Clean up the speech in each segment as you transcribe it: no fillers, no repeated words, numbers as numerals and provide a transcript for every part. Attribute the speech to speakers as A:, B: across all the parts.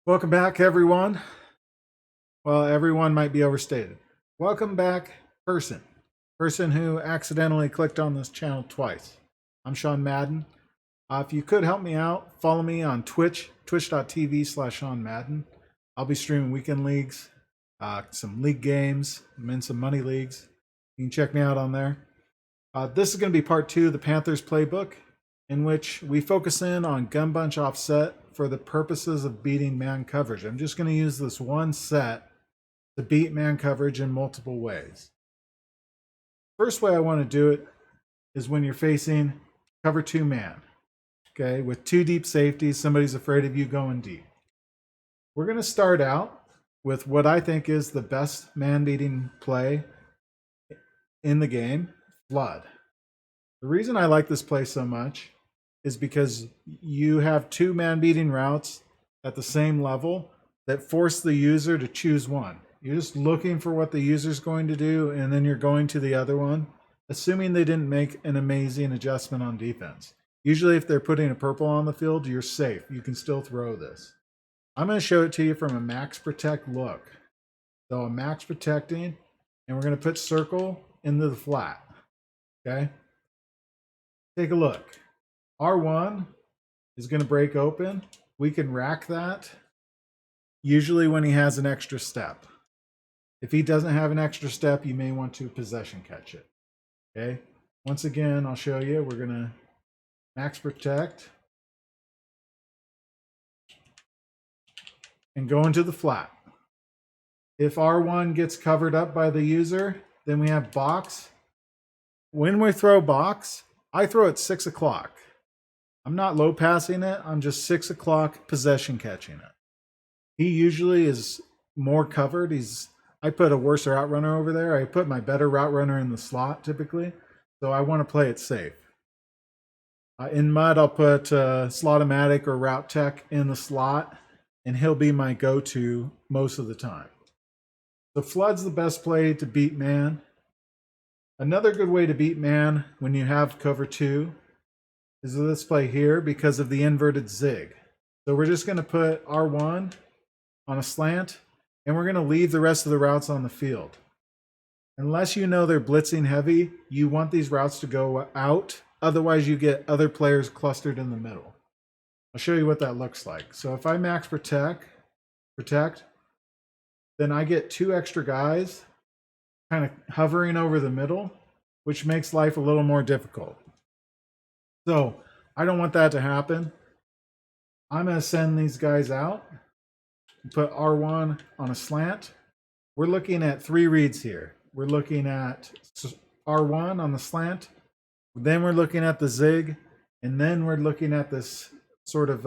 A: Welcome back, everyone. Well, everyone might be overstated. Welcome back, person who accidentally clicked on this channel twice. I'm Sean Madden. If you could help me out, follow me on Twitch, twitch.tv/Sean Madden. I'll be streaming weekend leagues, some league games, I'm in some money leagues. You can check me out on there. This is going to be part 2 of the Panthers playbook, in which we focus in on gun bunch offset for the purposes of beating man coverage. I'm just going to use this one set to beat man coverage in multiple ways. First way I want to do it is when you're facing cover 2 man. Okay, with 2 deep safeties, somebody's afraid of you going deep. We're going to start out with what I think is the best man beating play in the game, flood. The reason I like this play so much is because you have 2 man beating routes at the same level that force the user to choose one. You're just looking for what the user's going to do, and then you're going to the other one, assuming they didn't make an amazing adjustment on defense. Usually if they're putting a purple on the field, you're safe. You can still throw this. I'm going to show it to you from a max protect look. So I'm max protecting, and we're going to put circle into the flat. Okay? Take a look. R1 is going to break open. We can rack that usually when he has an extra step. If he doesn't have an extra step, you may want to possession catch it. Okay. Once again, I'll show you. We're going to max protect and go into the flat. If R1 gets covered up by the user, then we have box. When we throw box, I throw at 6 o'clock. I'm not low passing it. I'm just 6 o'clock possession catching it. He usually is more covered. I put a worse route runner over there. I put my better route runner in the slot typically. So I want to play it safe. In mud, I'll put Slotomatic or Route Tech in the slot, and he'll be my go-to most of the time. So flood's the best play to beat man. Another good way to beat man when you have cover 2 is this play here because of the inverted zig. So we're just going to put R1 on a slant, and we're going to leave the rest of the routes on the field. Unless you know they're blitzing heavy, you want these routes to go out. Otherwise, you get other players clustered in the middle. I'll show you what that looks like. So if I max protect, then I get 2 extra guys kind of hovering over the middle, which makes life a little more difficult. So I don't want that to happen. I'm going to send these guys out and put R1 on a slant. We're looking at 3 reads here. We're looking at R1 on the slant. Then we're looking at the zig. And then we're looking at this sort of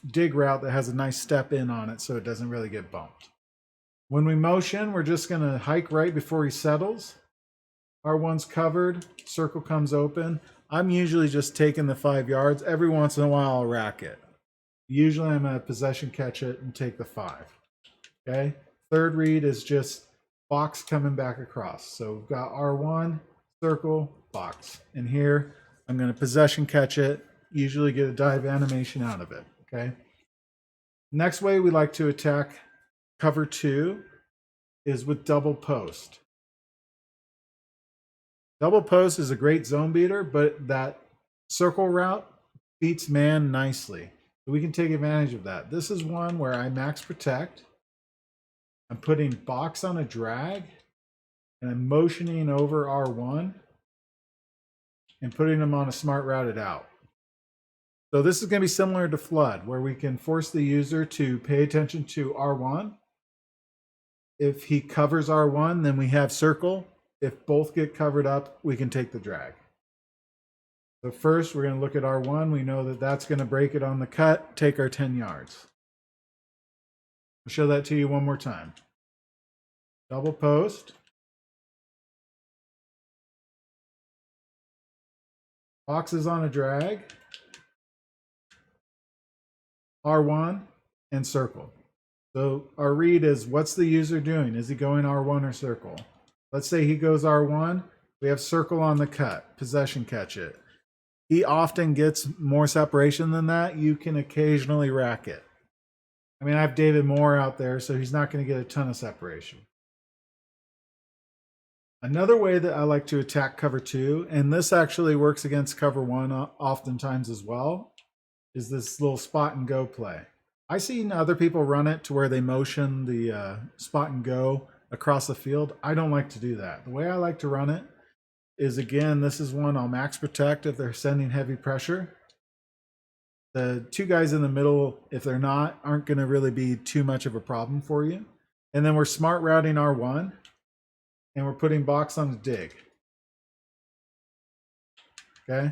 A: dig route that has a nice step in on it so it doesn't really get bumped. When we motion, we're just going to hike right before he settles. R1's covered. Circle comes open. I'm usually just taking the 5 yards. Every once in a while, I'll rack it. Usually, I'm going to possession catch it and take the 5. Okay? Third read is just box coming back across. So we've got R1, circle, box. And here, I'm going to possession catch it, usually get a dive animation out of it. Okay? Next way we like to attack cover 2 is with double post. Double post is a great zone beater, but that circle route beats man nicely. So we can take advantage of that. This is one where I max protect. I'm putting box on a drag, and I'm motioning over R1 and putting them on a smart routed out. So this is going to be similar to flood, where we can force the user to pay attention to R1. If he covers R1, then we have circle. If both get covered up, we can take the drag. So first, we're going to look at R1. We know that that's going to break it on the cut, take our 10 yards. I'll show that to you one more time. Double post. Boxes on a drag. R1 and circle. So our read is, what's the user doing? Is he going R1 or circle? Let's say he goes R1. We have circle on the cut, possession catch it. He often gets more separation than that. You can occasionally rack it. I mean, I have David Moore out there, so he's not going to get a ton of separation. Another way that I like to attack cover 2, and this actually works against cover 1 oftentimes as well, is this little spot and go play. I've seen other people run it to where they motion the spot and go across the field. I don't like to do that. The way I like to run it is, again, this is one I'll max protect if they're sending heavy pressure. The two guys in the middle, if they're not, aren't going to really be too much of a problem for you. And then we're smart routing R1, and we're putting box on the dig. Okay?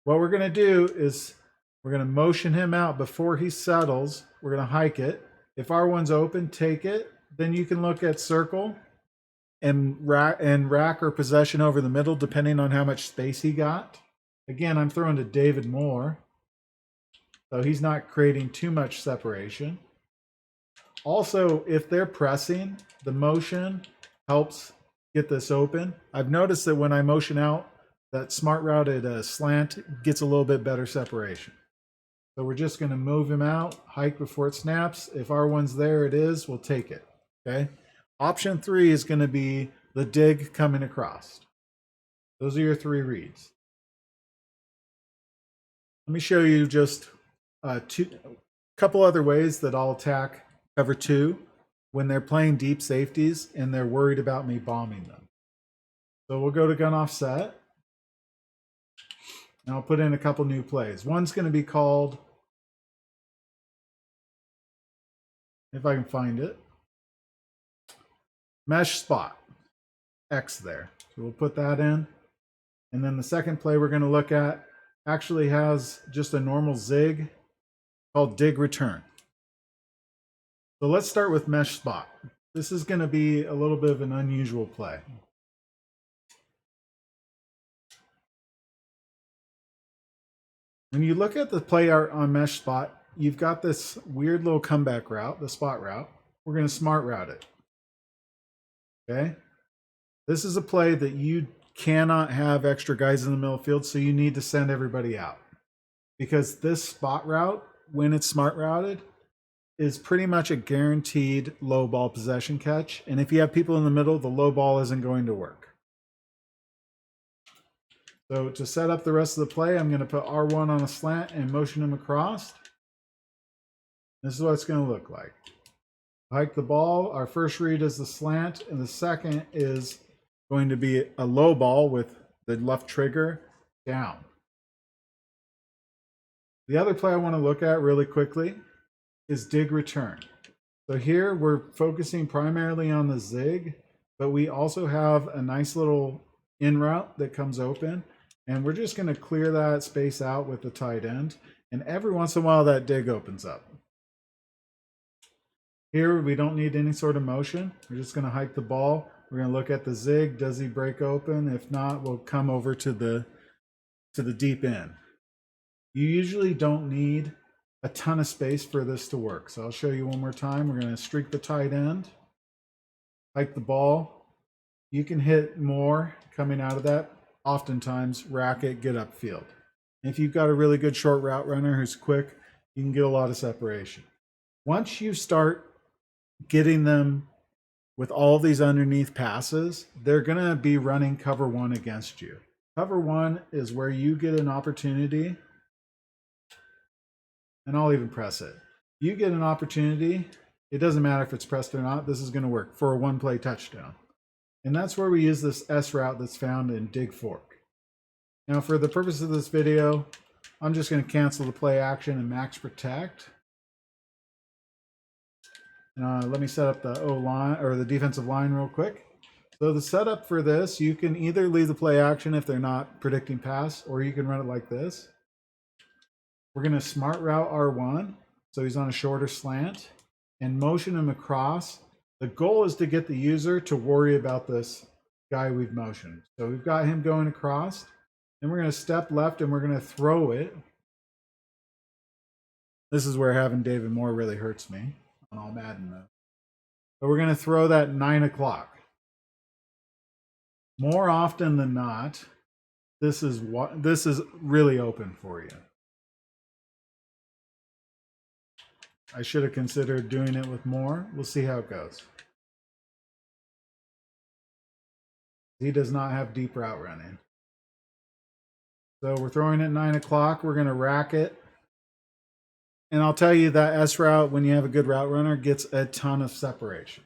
A: What we're going to do is we're going to motion him out before he settles. We're going to hike it. If R1's open, take it. Then you can look at circle and rack or possession over the middle, depending on how much space he got. Again, I'm throwing to David Moore, so he's not creating too much separation. Also, if they're pressing, the motion helps get this open. I've noticed that when I motion out, that smart routed slant gets a little bit better separation. So we're just going to move him out, hike before it snaps. If R1's there, it is, we'll take it. Okay. Option 3 is going to be the dig coming across. Those are your 3 reads. Let me show you just a couple other ways that I'll attack cover 2 when they're playing deep safeties and they're worried about me bombing them. So we'll go to gun offset. And I'll put in a couple new plays. One's going to be called, if I can find it, mesh spot. X there. So we'll put that in. And then the second play we're going to look at actually has just a normal zig called dig return. So let's start with mesh spot. This is going to be a little bit of an unusual play. When you look at the play art on mesh spot, you've got this weird little comeback route, the spot route. We're going to smart route it. Okay? This is a play that you cannot have extra guys in the middle of the field, so you need to send everybody out. Because this spot route, when it's smart routed, is pretty much a guaranteed low ball possession catch. And if you have people in the middle, the low ball isn't going to work. So to set up the rest of the play, I'm going to put R1 on a slant and motion him across. This is what it's going to look like. Hike the ball. Our first read is the slant, and the second is going to be a low ball with the left trigger down. The other play I want to look at really quickly is dig return. So here we're focusing primarily on the zig, but we also have a nice little in route that comes open, and we're just going to clear that space out with the tight end, and every once in a while that dig opens up. Here we don't need any sort of motion. We're just going to hike the ball. We're going to look at the zig. Does he break open? If not, we'll come over to the deep end. You usually don't need a ton of space for this to work. So I'll show you one more time. We're going to streak the tight end, hike the ball. You can hit more coming out of that. Oftentimes, rack it, get upfield. If you've got a really good short route runner who's quick, you can get a lot of separation. Once you start getting them with all these underneath passes, they're going to be running cover 1 against you. Cover 1 is where you get an opportunity, and I'll even press it. You get an opportunity, it doesn't matter if it's pressed or not, this is going to work for a one-play touchdown. And that's where we use this S route that's found in dig fork. Now for the purpose of this video, I'm just going to cancel the play action and max protect. Let me set up the O-line or the defensive line real quick. So the setup for this, you can either leave the play action if they're not predicting pass, or you can run it like this. We're going to smart route R1, so he's on a shorter slant, and motion him across. The goal is to get the user to worry about this guy we've motioned. So we've got him going across, and we're going to step left and we're going to throw it. This is where having David Moore really hurts me on all Madden though. But we're going to throw that 9 o'clock. More often than not, this is really open for you. I should have considered doing it with more. We'll see how it goes. He does not have deep route running. So we're throwing at 9 o'clock. We're going to rack it. And I'll tell you that S route, when you have a good route runner, gets a ton of separation.